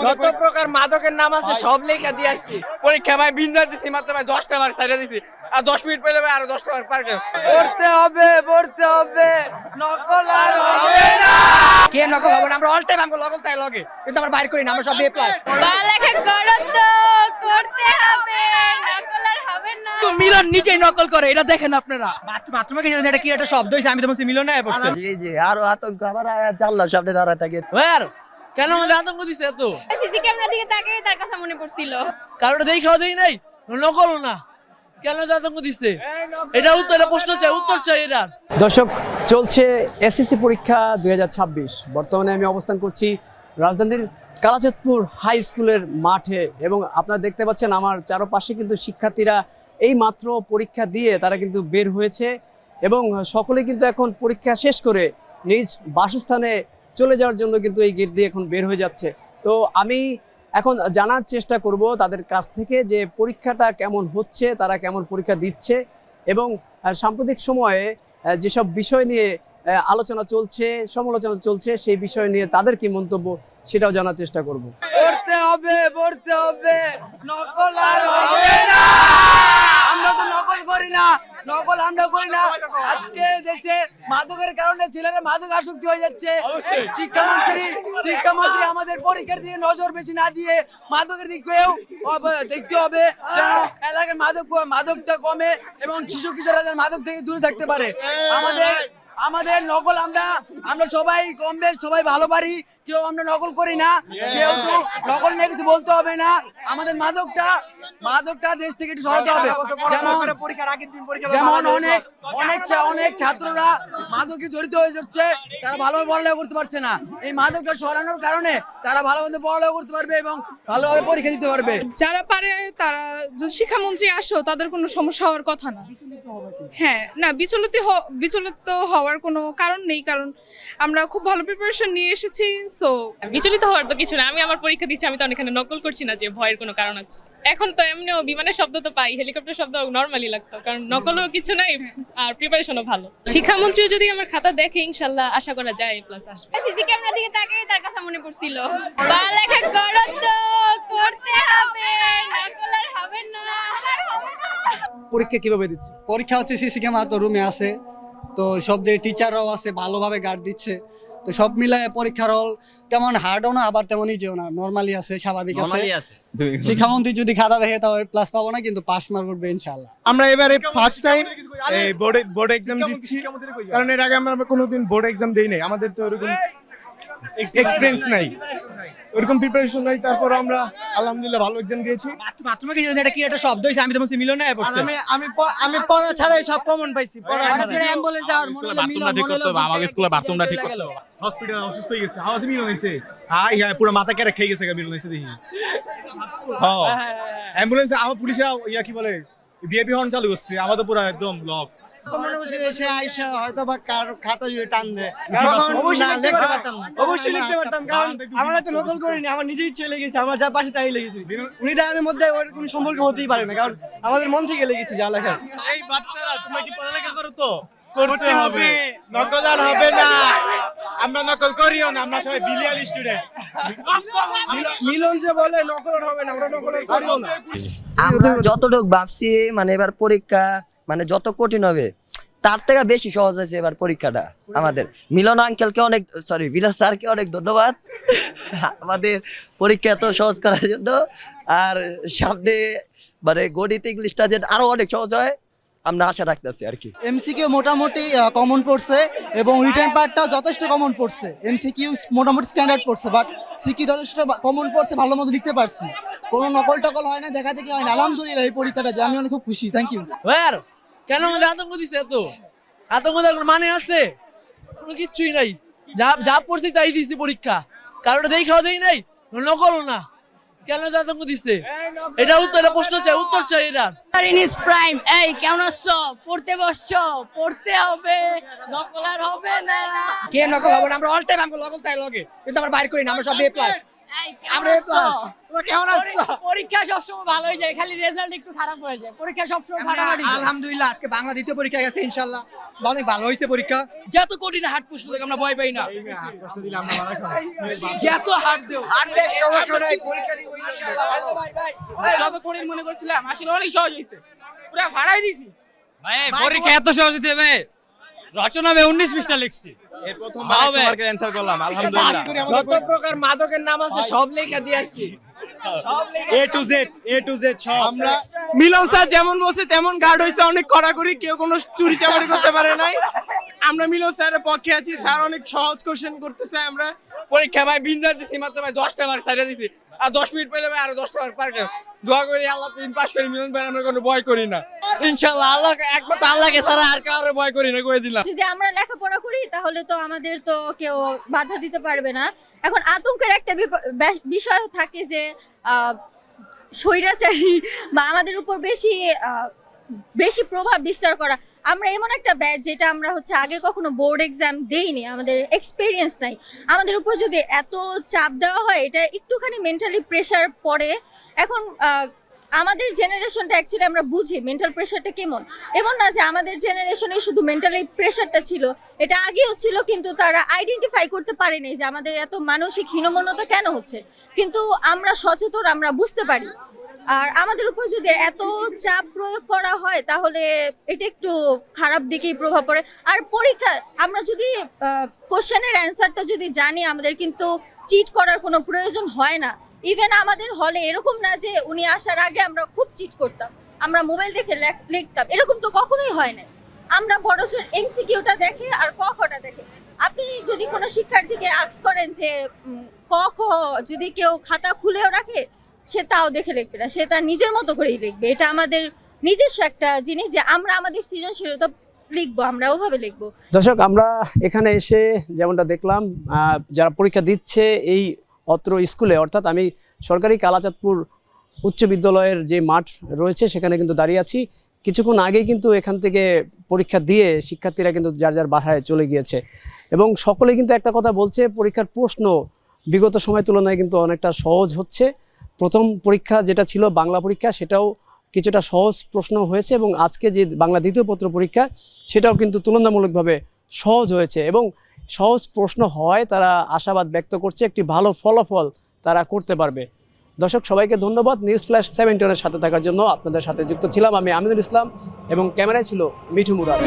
যত প্রকার মাদকের নাম আছে সব লেখা দিয়ে আসছি। পরীক্ষা ভাই বিন্দাস দিছি, মাত্র ভাই 10টা মার্ক সাইডে দিছি, আর 10 মিনিট পেলে ভাই আরো 10টা মার্ক পার পড়তে হবে, নকল আর হবে না। কে নকল হবে না? আমরা অল টাইম আমরা নকল তাই লগে, কিন্তু আমরা বাইর করি না, আমরা সব এ প্লাস। পড়ালেখা করো তো, করতে হবে, নকল আর হবে না। তো মিলন নিজেই নকল করে, এটা দেখেন আপনারা। বাথরুমে গেছে, এটা কি একটা শব্দ হইছে? আমি তো বলছি মিলন না পড়ছে। জি আরো আতঙ্ক আমার জানলার সামনে দাঁড়ায় থাকে। ওয়ার কেন আমাদের আতঙ্ক দিছে এত? সিসি ক্যামেরার দিকে তাকিয়ে তার কথা মনে পড়ছিল। কারোটা দেখাও দেই নাই, নকলও না, কেন এত আতঙ্ক দিছে? এটা উত্তরে প্রশ্ন চাই, উত্তর চাই এটা। দর্শক, চলছে এসএসসি পরীক্ষা 2026। বর্তমানে আমি অবস্থান করছি রাজধানীর কালাচাঁদপুর হাই স্কুলের মাঠে, এবং আপনারা দেখতে পাচ্ছেন আমার চারপাশে কিন্তু শিক্ষার্থীরা এই মাত্র পরীক্ষা দিয়ে তারা কিন্তু বের হয়েছে, এবং সকলে কিন্তু এখন পরীক্ষা শেষ করে নিজ বাসস্থানে চলে যাওয়ার জন্য কিন্তু এই গেট দিয়ে এখন বের হয়ে যাচ্ছে। তো আমি এখন জানার চেষ্টা করব তাদের কাছ থেকে যে পরীক্ষাটা কেমন হচ্ছে, তারা কেমন পরীক্ষা দিচ্ছে, এবং সাম্প্রতিক সময়ে যেসব বিষয় নিয়ে আলোচনা চলছে, সমালোচনা চলছে, সেই বিষয় নিয়ে তাদের কি মন্তব্য সেটাও জানার চেষ্টা করব। পড়তে হবে, নকল আর হবে না। আমরা তো নকল করি না, আজকে দেশে মাদকের কারণে ছেলেরা মাদক আসক্তি হয়ে যাচ্ছে। শিক্ষামন্ত্রী আমাদের পরীক্ষার দিকে নজর বেশি না দিয়ে মাদকের দিকেও দেখতে হবে, যেন এলাকায় মাদকটা কমে এবং শিশু কিশোররা যেন মাদক থেকে দূরে থাকতে পারে। আমাদের নকল আমরা সবাই কম বেশ সবাই ভালো পারি, কেউ আমরা নকল করি না, সেহেতু নকল নিয়ে কিছু বলতে হবে না। আমাদের মাদকটা দেশ থেকে একটু সরাতে হবে। যেমন অনেক ছাত্ররা মাদকে জড়িত হয়ে যাচ্ছে, তারা ভালোভাবে পড়ালেখা করতে পারছে না। এই মাদকটা সরানোর কারণে তারা ভালোভাবে পড়ালেখা করতে পারবে এবং ভালোভাবে পরীক্ষা দিতে পারবে। যারা পারে তারা যদি শিক্ষামন্ত্রী আসো, তাদের কোনো সমস্যা হওয়ার কথা না। হ্যাঁ, না বিচলিত হওয়ার কোনো কারণ নেই, কারণ আমরা খুব ভালো প্রিপারেশন নিয়ে এসেছি। সো বিচলিত হওয়ার তো কিছু না, আমি আমার পরীক্ষা দিচ্ছি, আমি তো এখানে নকল করছি না যে ভয়ের কোনো কারণ আছে। এখন তো এমনিও বিমানের শব্দ তো পাই, হেলিকপ্টার শব্দ নর্মালি লাগতো, কারণ নকলও কিছু নাই আর প্রিপারেশনও ভালো। শিক্ষামন্ত্রী যদি আমার খাতা দেখে ইনশাল্লাহ আশা করা যায় প্লাস আসবে। সিসি ক্যামেরার দিকে তাকিয়ে তার কথা মনে পড়ছিল। পড়ালেখা করো তো, করতে হবে, নকল আর হবে না। পরীক্ষা কিভাবে দিচ্ছে? পরীক্ষা হচ্ছে সিসি ক্যামেরা তো রুমে আছে, তো সব দিয়ে টিচাররাও আছে, ভালোভাবে গার্ড দিচ্ছে। তো সব মিলায় পরীক্ষার হল তেমন হার্ডও না, আবার তেমন ইজিও না, নর্মালি আছে, স্বাভাবিক আছে। শিক্ষামন্ত্রী যদি খাতা দেখে তাহলে প্লাস পাবো না, কিন্তু পাস মার্ক করবে ইনশাআল্লাহ। আমরা এবারে ফার্স্ট টাইম বোর্ড এক্সাম দিচ্ছি, কারণ এর আগে আমরা কোনোদিন বোর্ড এক্সাম দেই নাই, আমাদের তো ওরকম এক্সপেরিয়েন্স নাই, ওরকম প্রিপারেশন নাই। তারপর আমরা আলহামদুলিল্লাহ ভালো এক্সাম দিয়েছি। বাথরুমে গেছে, এটা কি একটা শব্দ হইছে? আমি তো বলছি মিলন না পড়ছে। আমি পড়া ছাড়াই সব কমন পাইছি, পড়া ছাড়া। অ্যাম্বুলেন্স আর মনে হলো মিলন, মনে হলো আমাদের স্কুলে বাথরুমটা ঠিক করতে হবে। হসপিটাল অসুস্থ হয়ে গেছে, আওয়াজ মিলন হইছে। হ্যাঁ পুরো মাথা কেটে খেয়ে গেছে মিলন হইছে দেখি। হ্যাঁ অ্যাম্বুলেন্সে আমার পুলিশরা কি বলে ভিআইপি হর্ন চালু করছে, আমাদের পুরো একদম লক। এসে আইসা হয়তো বা কার খাতা যদি টান দেয়, অবশ্যই লিখতে পারতাম, কারণ আমরা তো নকল করিনি, আমার নিজেই ইচ্ছে লেগেছে, আমার যা পাশে তাই লেগেছে। উনি দাঁড়ানোর মধ্যে ওর কোনো সম্পর্ক হতেই পারে না, কারণ আমাদের মন থেকে লেগেছে যা লেখা। এই বাচ্চারা তোমরা কি পড়ালেখা করো? তো করতে হবে, নকল আর হবে না। আমরা নকল করিও না, আমরা সবাই বিলিয়াল স্টুডেন্ট। মিলন যে বলে নকল আর হবে না, আমরা নকল আর করিও না। আমরা যতটুকু ভাবছি মানে এবার পরীক্ষা মানে যত কঠিন হবে তার থেকে বেশি সহজ আছে এবার পরীক্ষাটা। আমাদের মিলন আঙ্কেলকে বিলাস স্যারকে অনেক ধন্যবাদ আমাদের পরীক্ষা এত সহজ করার জন্য। আর সামনে মানে গণিত ইংলিশটা যে আরো অনেক সহজ হয় আমরা আশা রাখতেছি আর কি। এমসিকিউ মোটামুটি কমন পড়ছে এবং রিটার্ন পার্টটাও যথেষ্ট কমন পড়ছে। এমসিকিউ মোটামুটি স্ট্যান্ডার্ড পড়ছে, বাট সিকিউ যথেষ্ট কমন পড়ছে, ভালো মতো লিখতে পারছি, কোনো নকল টকল হয় না, দেখা দেখি হয় না। আলহামদুলিল্লাহ এই পরীক্ষাটা যে আমি অনেক খুব খুশি। Thank you. ওয়ার কেন আমাদের আতঙ্ক দিছে এত? আতঙ্ক দেওয়ার কোনো মানে আছে? কোনো কিচ্ছুই নাই, যা পড়ছি তাই দিছি পরীক্ষা, কারোটা দেখাও দেই নাই, নকলও না, কেন এত আতঙ্ক দিছে? এটা উত্তরে প্রশ্ন চাই, উত্তর চাই এটা। ইনিস প্রাইম, এই কেমন আছো? পড়তে বসছো, পড়তে হবে, নকল আর হবে না। কে নকল হবে না? আমরা অল টাইম আমরা নকল তাই লগে, কিন্তু আমরা বাইর করি না, আমরা সব এ প্লাস। পরীক্ষা সবসময় ভালো হয়ে যায়, খালি রেজাল্ট একটু খারাপ হয়ে যায়। পরীক্ষা সবসময় ফাটাফাটি। আলহামদুলিল্লাহ আজকে বাংলা দ্বিতীয় পরীক্ষা গেছে, ইনশাআল্লাহ অনেক ভালো হয়েছে পরীক্ষা। যত কঠিন হাট প্রশ্ন থেকে আমরা ভয় পাই না, যত হাট দেও সমস্যা নাই, পরীক্ষা দিব ইনশাআল্লাহ ভালো। যত কঠিন মনে করছিলাম আসলে অনেক সহজ হয়েছে, পুরো ভাড়াই দিছি ভাই। পরীক্ষা এত সহজ হতে হবে, রচনা 19 পৃষ্ঠা লিখছি, এর প্রথমবার মার্কের অ্যানসার করলাম আলহামদুলিল্লাহ। যত প্রকার মাদকের নাম আছে সব লেখা দিয়ে আসছি, এ টু জেড সব। আমরা মিলন স্যার যেমন বলছে তেমন গার্ড হইছে, অনেক কড়াকড়ি, কেউ কোনো চুরি চামারি করতে পারে নাই। আমরা মিলন স্যারের পক্ষে আছি, স্যার অনেক সহজ কোশ্চেন করতেছে। আমরা পরীক্ষা ভাই বিন্দাস দিছি, মাত্র ভাই 10টা মার্ক সাইডে দিছি, আর 10 মিনিট পেলে ভাই আরো 10টা মার্ক পার করে দোয়া করি আল্লাহ তিন পাস করি। মিলন ভাই আমরা কোনো ভয় করি না ইনশাআল্লাহ, আল্লাহ একমাত্র আল্লাহকে ছাড়া আর কারো ভয় করি না, কয়ে দিলাম। যদি আমরা লেখাপড়া করি তাহলে তো আমাদের তো কেউ বাধা দিতে পারবে না। এখন আতঙ্কের একটা বিষয় থাকে যে স্বৈরাচারী বা আমাদের উপর বেশি প্রভাব বিস্তার করা। আমরা এমন একটা ব্যাচ যেটা আমরা হচ্ছে আগে কখনো বোর্ড এক্সাম দেইনি, আমাদের এক্সপিরিয়েন্স নাই। আমাদের উপর যদি এত চাপ দেওয়া হয়, এটা একটুখানি মেন্টালি প্রেশার পড়ে। এখন আমাদের জেনারেশনটা অ্যাকচুয়ালি আমরা বুঝি মেন্টাল প্রেশারটা কেমন। এমন না যে আমাদের জেনারেশনে শুধু মেন্টালি প্রেশারটা ছিল, এটা আগেও ছিল, কিন্তু তারা আইডেন্টিফাই করতে পারেনি যে আমাদের এত মানসিক হীনমন্যতা কেন হচ্ছে। কিন্তু আমরা সচেতন, আমরা বুঝতে পারি। আর আমাদের উপর যদি এত চাপ প্রয়োগ করা হয় তাহলে এটা একটু খারাপ দিকেই প্রভাব পড়ে। আর পরীক্ষা আমরা যদি কোশ্চেনের অ্যান্সারটা যদি জানি, আমাদের কিন্তু চিট করার কোনো প্রয়োজন হয় না। ইভেন আমাদের হলে এরকম না যে উনি আসার আগে আমরা খুব চিট করতাম, আমরা মোবাইল দেখে লিখতাম, এরকম তো কখনোই হয় না। আমরা বড়জোর এমসিকিউটা দেখে আর ক খটা দেখে। আপনি যদি কোনো শিক্ষার্থীকে আস্ক করেন যে ক খ যদি কেউ খাতা খুলেও রাখে, সে তাও দেখে লিখবে না, সে তার নিজের মতো করেই লিখবে। এটা আমাদের নিজস্ব একটা জিনিস যে আমরা আমাদের সৃজনশীলতা লিখবো, আমরা ওভাবে লিখবো। দর্শক, আমরা এখানে এসে যেমনটা দেখলাম, যারা পরীক্ষা দিচ্ছে এই অত্র স্কুলে, অর্থাৎ আমি সরকারি কালাচাঁদপুর উচ্চ বিদ্যালয়ের যে মাঠ রয়েছে সেখানে কিন্তু দাঁড়িয়ে আছি। কিছুক্ষণ আগেই কিন্তু এখান থেকে পরীক্ষা দিয়ে শিক্ষার্থীরা কিন্তু যার যার বাসায় চলে গিয়েছে এবং সকলে কিন্তু একটা কথা বলছে, পরীক্ষার প্রশ্ন বিগত সময়ের তুলনায় কিন্তু অনেকটা সহজ হচ্ছে। প্রথম পরীক্ষা যেটা ছিল বাংলা পরীক্ষা, সেটাও কিছুটা সহজ প্রশ্ন হয়েছে এবং আজকে যে বাংলা দ্বিতীয় পত্র পরীক্ষা সেটাও কিন্তু তুলনামূলকভাবে সহজ হয়েছে এবং সহজ প্রশ্ন হয় তারা আশাবাদ ব্যক্ত করছে একটি ভালো ফলাফল তারা করতে পারবে। দর্শক, সবাইকে ধন্যবাদ নিউজ ফ্ল্যাশ 17 সাথে থাকার জন্য। আপনাদের সাথে যুক্ত ছিলাম আমি আমিনুল ইসলাম এবং ক্যামেরায় ছিল মিঠু মুরাদ।